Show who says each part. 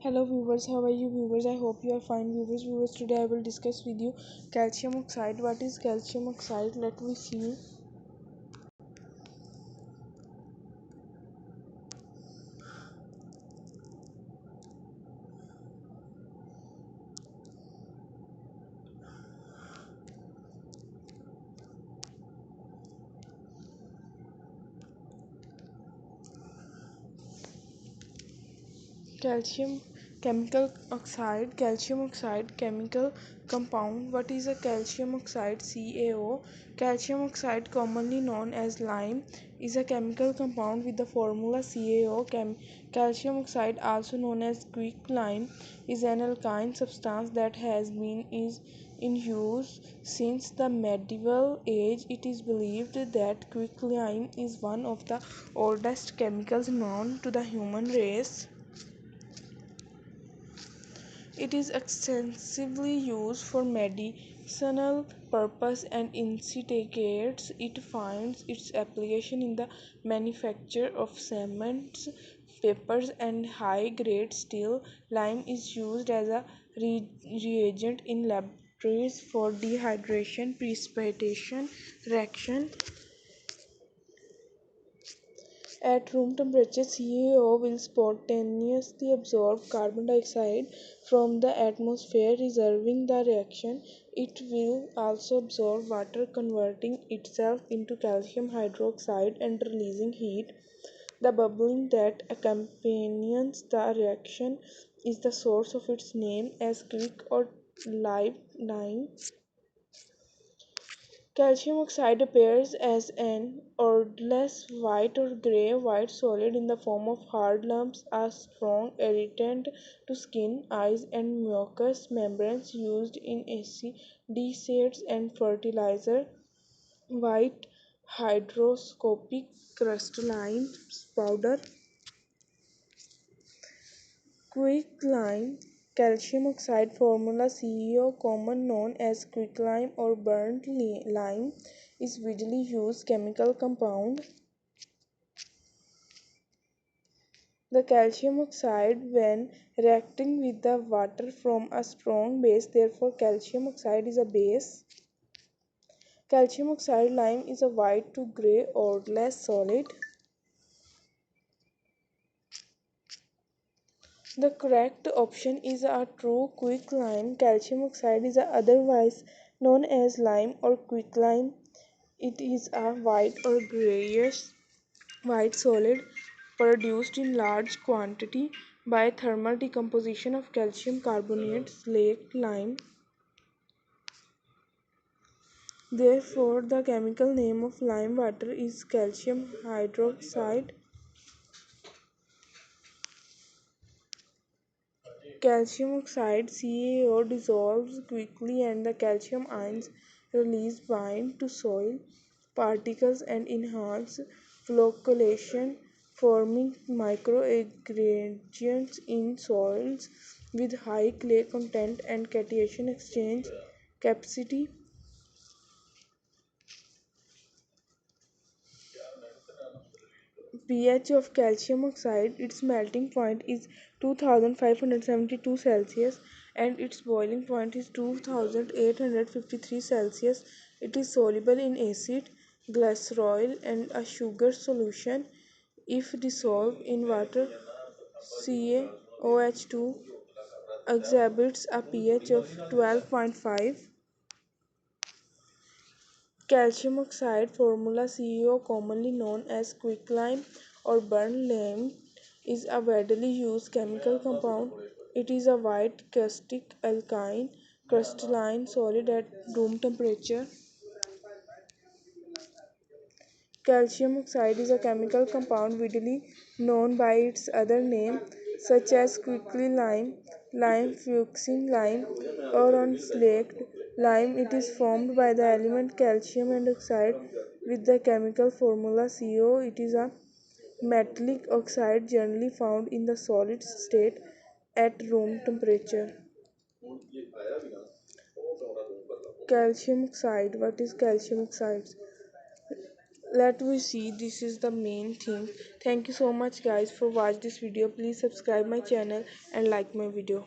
Speaker 1: Hello viewers, how are you viewers? I hope you are fine viewers. Today I will discuss with you calcium oxide. What is calcium oxide? Let me see. Calcium calcium oxide chemical compound. What is a calcium oxide? CaO. Calcium oxide, commonly known as lime, is a chemical compound with the formula CaO. Calcium oxide, also known as quicklime, is an alkyne substance that has been in use since the medieval age. It is believed that quicklime is one of the oldest chemicals known to the human race. It is extensively used for medicinal purpose and intoxicates. It finds its application in the manufacture of cements, papers, and high-grade steel. Lime is used as a reagent in laboratories for dehydration, precipitation reaction. At room temperature, CaO will spontaneously absorb carbon dioxide from the atmosphere, reversing the reaction. It will also absorb water, converting itself into calcium hydroxide and releasing heat. The bubbling that accompanies the reaction is the source of its name as quick or live lime. Calcium oxide appears as an odorless white or gray white solid in the form of hard lumps, a strong irritant to skin, eyes, and mucous membranes used in acids and fertilizer. White hygroscopic crystalline powder. Quicklime calcium oxide formula CaO, common known as quicklime or burnt lime, is widely used chemical compound. The calcium oxide, when reacting with the water, from a strong base. Therefore, calcium oxide is a base. Calcium oxide lime is a white to gray odorless solid. The correct option is a true quicklime. Calcium oxide is otherwise known as lime or quicklime. It is a white or grayish white solid produced in large quantity by thermal decomposition of calcium carbonate, slaked lime. Therefore, the chemical name of lime water is calcium hydroxide. Calcium oxide CaO dissolves quickly and the calcium ions released bind to soil particles and enhance flocculation, forming microaggregates in soils with high clay content and cation exchange capacity. pH of calcium oxide, its melting point is 2572 Celsius and its boiling point is 2853 Celsius. It is soluble in acid, glycerol, and a sugar solution. If dissolved in water, CaOH2 exhibits a pH of 12.5. Calcium oxide formula CaO, commonly known as quicklime or burnt lime, is a widely used chemical compound. It is a white caustic alkyne crystalline solid at room temperature. Calcium oxide is a chemical compound widely known by its other name, such as quicklime, lime fuchsine lime, or unslaked lime. It is formed by the element calcium and oxide with the chemical formula CO. It is a metallic oxide generally found in the solid state at room temperature. Calcium oxide. What is calcium oxide? let me see, this is the main thing. Thank you so much guys for watch this video. Please subscribe my channel and like my video.